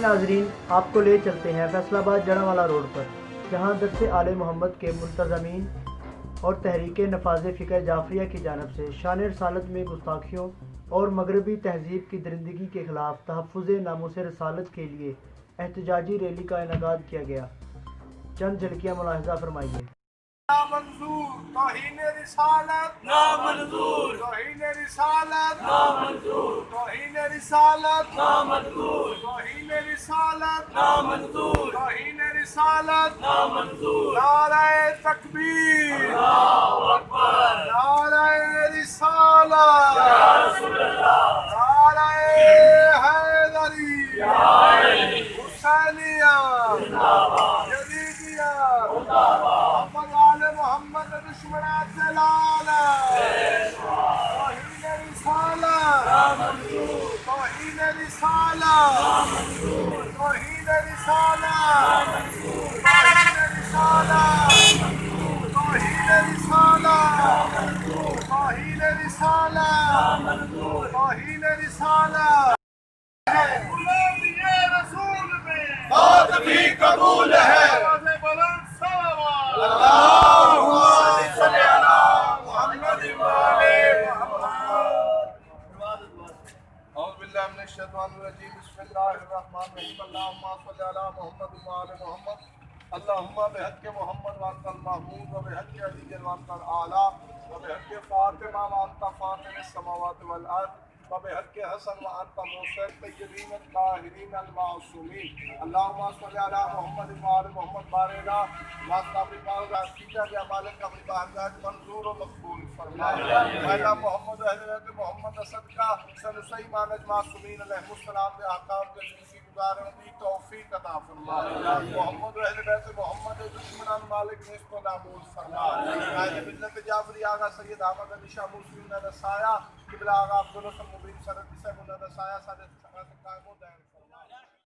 ناظرین، آپ کو لے چلتے ہیں فیصل آباد جڑاوالا روڈ پر، جہاں درس آل محمد کے منتظمین اور تحریک نفاذ فقہ جعفریہ کی جانب سے شان رسالت میں گستاخیوں اور مغربی تہذیب کی درندگی کے خلاف تحفظ ناموس رسالت کے لیے احتجاجی ریلی کا انعقاد کیا گیا۔ چند جھلکیاں ملاحظہ فرمائیے۔ نامنظور توہین رسالت، نامنظور توہین رسالت، نامنظور توہین رسالت، نامنظور توہین رسالت، نامنظور توہین رسالت، نامنظور۔ نعرہ تکبیر، اللہ اکبر، نعرہ رسالت، یا رسول اللہ، نعرہ حیدری، یا علی، حسینیہ زندہ باد، یزیدیہ زندہ باد، محمد دشمنان سے لعنت، توہین رسالت، توہین رسالت، توہین رسالت، توہین رسالت، توہین رسالت، توہین رسالت، توہین رسالت۔ غلامی رسول میں بات بھی قبول ہے۔ الشیطان الرجیم بسم اللہ الرحمن الرحیم اللہم صلی علی محمد و آل محمد اللہم بحق محمد وانت المحمود و بحق علی وانت الاعلی و بحق فاطمہ وانت فاطر السماوات والارض و بحق حسن وانت موسی الطیبین الطاہرین المعصومین اللہم صلی علی محمد و آل محمد بارنا واسطہ بارگاہ کیا گیا مالک اپنی بارگاہ منظور و مقبول فرمائے۔ اللہ محمد و اہل بیت محمد صدقہ سنسی مانج معصومین علیہ السلام کے احکام کے زندگی گزارنے کی توفیق عطا فرمائے۔ محمد و اہل بیت محمد دشمنان مالک نسب و ناموز فرمائے۔ اہل ملت جعفری آغا سید احمد علی شاہ موسوی نے رسایا قبلہ آغا عبدالحسن مبین سرد سے انہوں نے رسایا سارے قائم و دائم